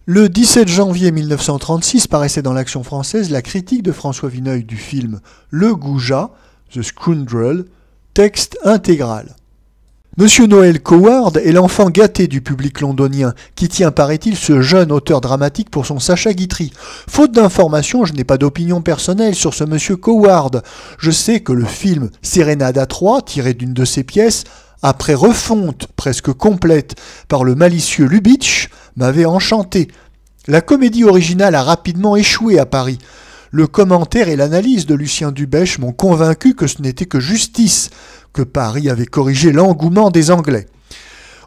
Le 17 janvier 1936 paraissait dans l'Action française la critique de François Vineuil du film Le Goujat, The Scoundrel, texte intégral. Monsieur Noël Coward est l'enfant gâté du public londonien, qui tient, paraît-il, ce jeune auteur dramatique pour son Sacha Guitry. Faute d'informations, je n'ai pas d'opinion personnelle sur ce monsieur Coward. Je sais que le film Sérénade à Troyes, tiré d'une de ses pièces, après refonte presque complète par le malicieux Lubitsch, m'avait enchanté. La comédie originale a rapidement échoué à Paris. Le commentaire et l'analyse de Lucien Dubèche m'ont convaincu que ce n'était que justice, que Paris avait corrigé l'engouement des Anglais.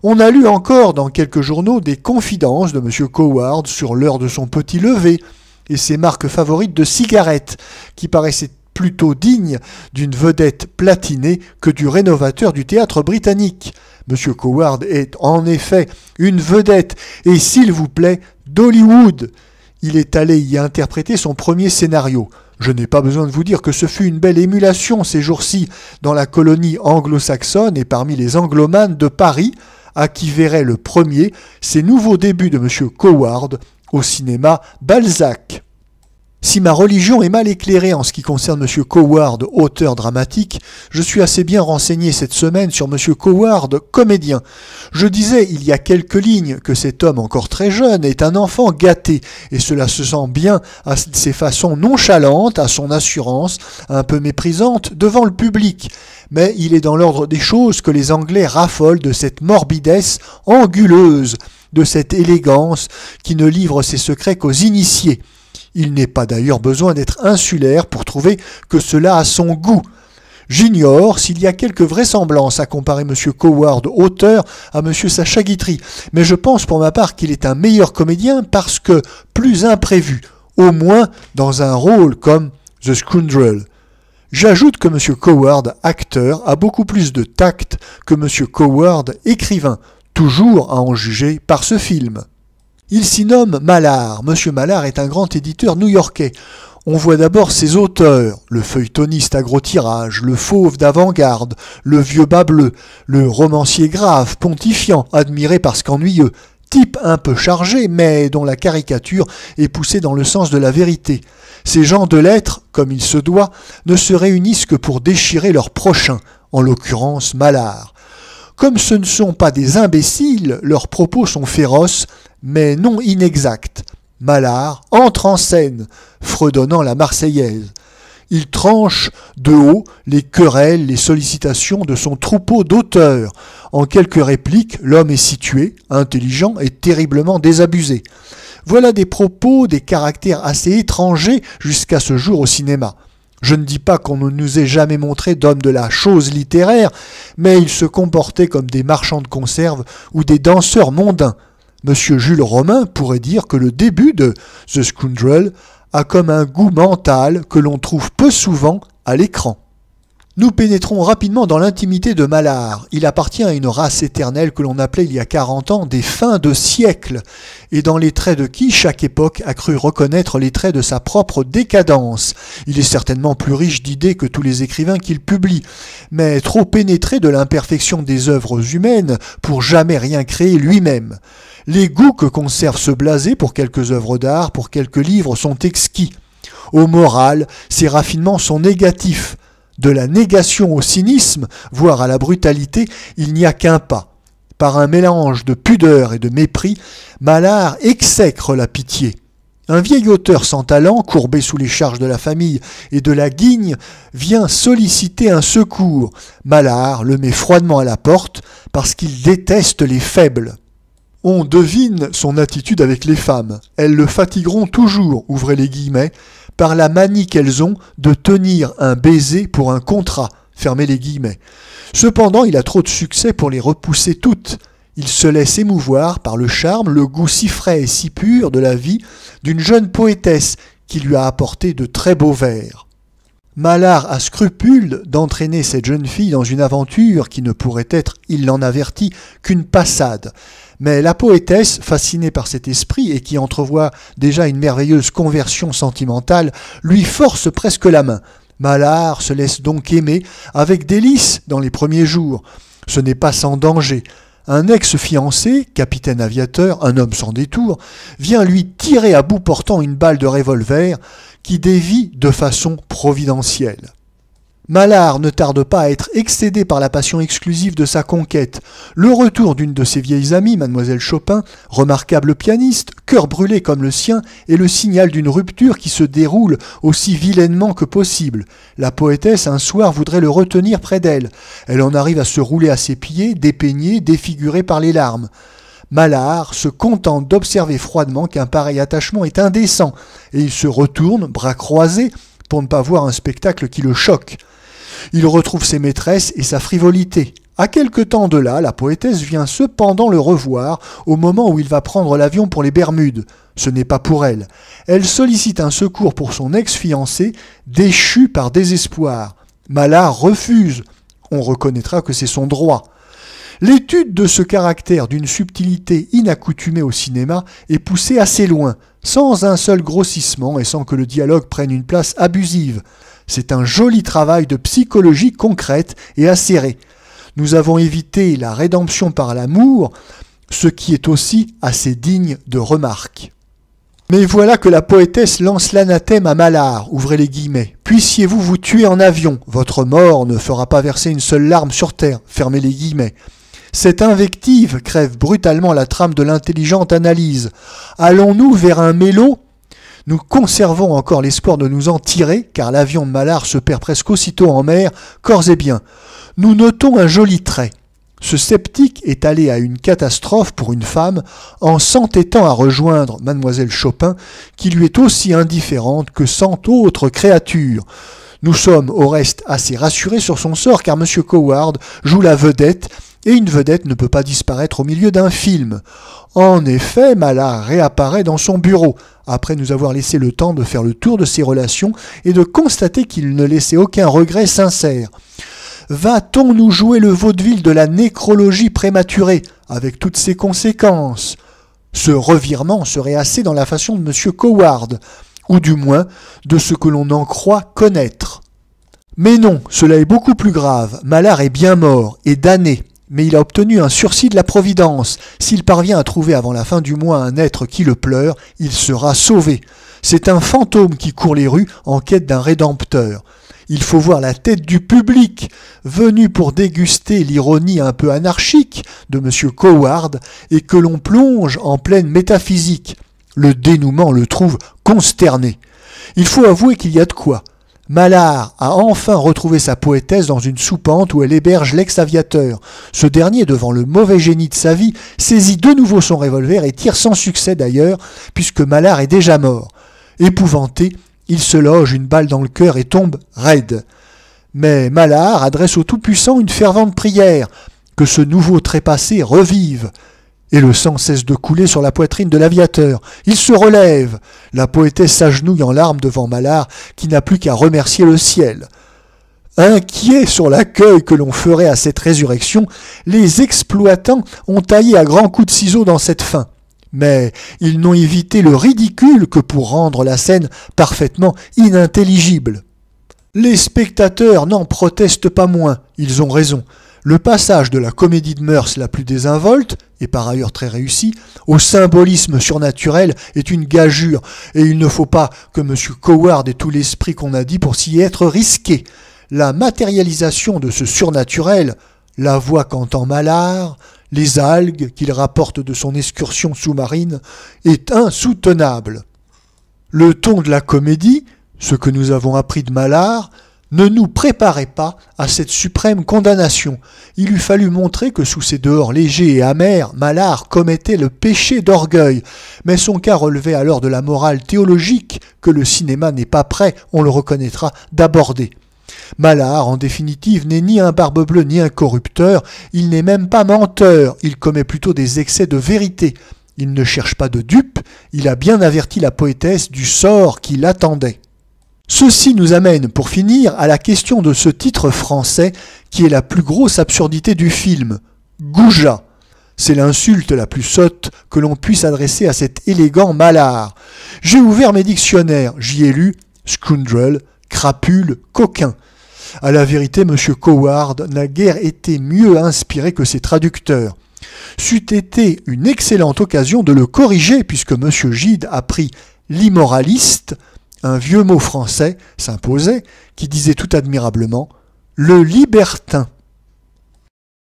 On a lu encore dans quelques journaux des confidences de M. Coward sur l'heure de son petit lever et ses marques favorites de cigarettes, qui paraissaient plutôt dignes d'une vedette platinée que du rénovateur du théâtre britannique. M. Coward est en effet une vedette, et s'il vous plaît, d'Hollywood. Il est allé y interpréter son premier scénario. Je n'ai pas besoin de vous dire que ce fut une belle émulation ces jours-ci dans la colonie anglo-saxonne et parmi les anglomanes de Paris, à qui verraient le premier ces nouveaux débuts de M. Coward au cinéma Balzac. Si ma religion est mal éclairée en ce qui concerne M. Coward, auteur dramatique, je suis assez bien renseigné cette semaine sur M. Coward, comédien. Je disais il y a quelques lignes que cet homme encore très jeune est un enfant gâté, et cela se sent bien à ses façons nonchalantes, à son assurance, un peu méprisante devant le public. Mais il est dans l'ordre des choses que les Anglais raffolent de cette morbidesse anguleuse, de cette élégance qui ne livre ses secrets qu'aux initiés. Il n'est pas d'ailleurs besoin d'être insulaire pour trouver que cela a son goût. J'ignore s'il y a quelque vraisemblance à comparer M. Coward, auteur, à M. Sacha Guitry, mais je pense pour ma part qu'il est un meilleur comédien parce que plus imprévu, au moins dans un rôle comme The Scoundrel. J'ajoute que M. Coward, acteur, a beaucoup plus de tact que M. Coward, écrivain, toujours à en juger par ce film. Il s'y nomme Mallard. M. Mallard est un grand éditeur new-yorkais. On voit d'abord ses auteurs, le feuilletoniste à gros tirage, le fauve d'avant-garde, le vieux bas bleu, le romancier grave, pontifiant, admiré parce qu'ennuyeux, type un peu chargé, mais dont la caricature est poussée dans le sens de la vérité. Ces gens de lettres, comme il se doit, ne se réunissent que pour déchirer leur prochain, en l'occurrence Mallard. Comme ce ne sont pas des imbéciles, leurs propos sont féroces, mais non inexacts. Mallard entre en scène, fredonnant la Marseillaise. Il tranche de haut les querelles, les sollicitations de son troupeau d'auteurs. En quelques répliques, l'homme est situé, intelligent et terriblement désabusé. Voilà des propos, des caractères assez étrangers jusqu'à ce jour au cinéma. Je ne dis pas qu'on ne nous ait jamais montré d'hommes de la chose littéraire, mais ils se comportaient comme des marchands de conserve ou des danseurs mondains. Monsieur Jules Romain pourrait dire que le début de The Scoundrel a comme un goût mental que l'on trouve peu souvent à l'écran. Nous pénétrons rapidement dans l'intimité de Mallard. Il appartient à une race éternelle que l'on appelait il y a 40 ans des fins de siècle, et dans les traits de qui chaque époque a cru reconnaître les traits de sa propre décadence. Il est certainement plus riche d'idées que tous les écrivains qu'il publie, mais trop pénétré de l'imperfection des œuvres humaines pour jamais rien créer lui-même. Les goûts que conserve ce blasé pour quelques œuvres d'art, pour quelques livres, sont exquis. Au moral, ces raffinements sont négatifs. De la négation au cynisme, voire à la brutalité, il n'y a qu'un pas. Par un mélange de pudeur et de mépris, Mallard exècre la pitié. Un vieil auteur sans talent, courbé sous les charges de la famille et de la guigne, vient solliciter un secours. Mallard le met froidement à la porte parce qu'il déteste les faibles. On devine son attitude avec les femmes. Elles le fatigueront toujours, ouvrez les guillemets, par la manie qu'elles ont de tenir un baiser pour un contrat, fermez les guillemets. Cependant, il a trop de succès pour les repousser toutes. Il se laisse émouvoir par le charme, le goût si frais et si pur de la vie d'une jeune poétesse qui lui a apporté de très beaux vers. Mallard a scrupule d'entraîner cette jeune fille dans une aventure qui ne pourrait être, il l'en avertit, qu'une passade. Mais la poétesse, fascinée par cet esprit et qui entrevoit déjà une merveilleuse conversion sentimentale, lui force presque la main. Mallard se laisse donc aimer avec délice dans les premiers jours. Ce n'est pas sans danger. un ex-fiancé, capitaine aviateur, un homme sans détour, vient lui tirer à bout portant une balle de revolver qui dévie de façon providentielle. Mallard ne tarde pas à être excédé par la passion exclusive de sa conquête. Le retour d'une de ses vieilles amies, Mademoiselle Chopin, remarquable pianiste, cœur brûlé comme le sien, est le signal d'une rupture qui se déroule aussi vilainement que possible. La poétesse, un soir, voudrait le retenir près d'elle. Elle en arrive à se rouler à ses pieds, dépeignée, défigurée par les larmes. Mallard se contente d'observer froidement qu'un pareil attachement est indécent, et il se retourne, bras croisés, pour ne pas voir un spectacle qui le choque. Il retrouve ses maîtresses et sa frivolité. À quelque temps de là, la poétesse vient cependant le revoir au moment où il va prendre l'avion pour les Bermudes. Ce n'est pas pour elle. Elle sollicite un secours pour son ex-fiancé, déchu par désespoir. Mallard refuse. On reconnaîtra que c'est son droit. L'étude de ce caractère d'une subtilité inaccoutumée au cinéma est poussée assez loin, sans un seul grossissement et sans que le dialogue prenne une place abusive. C'est un joli travail de psychologie concrète et acéré. Nous avons évité la rédemption par l'amour, ce qui est aussi assez digne de remarque. Mais voilà que la poétesse lance l'anathème à Mallard, ouvrez les guillemets. Puissiez-vous vous tuer en avion, votre mort ne fera pas verser une seule larme sur terre, fermez les guillemets. Cette invective crève brutalement la trame de l'intelligente analyse. Allons-nous vers un mélo ? Nous conservons encore l'espoir de nous en tirer, car l'avion de Mallard se perd presque aussitôt en mer, corps et biens. Nous notons un joli trait. Ce sceptique est allé à une catastrophe pour une femme en s'entêtant à rejoindre Mademoiselle Chopin, qui lui est aussi indifférente que 100 autres créatures. Nous sommes au reste assez rassurés sur son sort, car M. Coward joue la vedette, et une vedette ne peut pas disparaître au milieu d'un film. En effet, Mallard réapparaît dans son bureau, après nous avoir laissé le temps de faire le tour de ses relations et de constater qu'il ne laissait aucun regret sincère. Va-t-on nous jouer le vaudeville de la nécrologie prématurée, avec toutes ses conséquences ? Ce revirement serait assez dans la façon de M. Coward, ou du moins de ce que l'on en croit connaître. Mais non, cela est beaucoup plus grave. Mallard est bien mort et damné. Mais il a obtenu un sursis de la Providence. S'il parvient à trouver avant la fin du mois un être qui le pleure, il sera sauvé. C'est un fantôme qui court les rues en quête d'un rédempteur. Il faut voir la tête du public, venu pour déguster l'ironie un peu anarchique de M. Coward et que l'on plonge en pleine métaphysique. Le dénouement le trouve consterné. Il faut avouer qu'il y a de quoi. Mallard a enfin retrouvé sa poétesse dans une soupente où elle héberge l'ex-aviateur. Ce dernier, devant le mauvais génie de sa vie, saisit de nouveau son revolver et tire sans succès d'ailleurs, puisque Mallard est déjà mort. Épouvanté, il se loge une balle dans le cœur et tombe raide. Mais Mallard adresse au Tout-Puissant une fervente prière, que ce nouveau trépassé revive. Et le sang cesse de couler sur la poitrine de l'aviateur. Il se relève. La poétesse s'agenouille en larmes devant Mallard, qui n'a plus qu'à remercier le ciel. Inquiets sur l'accueil que l'on ferait à cette résurrection, les exploitants ont taillé à grands coups de ciseaux dans cette fin. Mais ils n'ont évité le ridicule que pour rendre la scène parfaitement inintelligible. Les spectateurs n'en protestent pas moins, ils ont raison. Le passage de la comédie de mœurs la plus désinvolte, et par ailleurs très réussie, au symbolisme surnaturel est une gageure, et il ne faut pas que M. Coward ait tout l'esprit qu'on a dit pour s'y être risqué. La matérialisation de ce surnaturel, la voix qu'entend Mallard, les algues qu'il rapporte de son excursion sous-marine, est insoutenable. Le ton de la comédie, ce que nous avons appris de Mallard, ne nous préparait pas à cette suprême condamnation. Il eût fallu montrer que sous ses dehors légers et amers, Mallard commettait le péché d'orgueil, mais son cas relevait alors de la morale théologique que le cinéma n'est pas prêt, on le reconnaîtra, d'aborder. Mallard, en définitive, n'est ni un barbe-bleue ni un corrupteur, il n'est même pas menteur, il commet plutôt des excès de vérité. Il ne cherche pas de dupe, il a bien averti la poétesse du sort qui l'attendait. Ceci nous amène, pour finir, à la question de ce titre français qui est la plus grosse absurdité du film, Goujat. C'est l'insulte la plus sotte que l'on puisse adresser à cet élégant Mallard. J'ai ouvert mes dictionnaires, j'y ai lu scoundrel, crapule, coquin. À la vérité, M. Coward n'a guère été mieux inspiré que ses traducteurs. C'eût été une excellente occasion de le corriger, puisque M. Gide a pris l'immoraliste, un vieux mot français s'imposait, qui disait tout admirablement « le libertin ».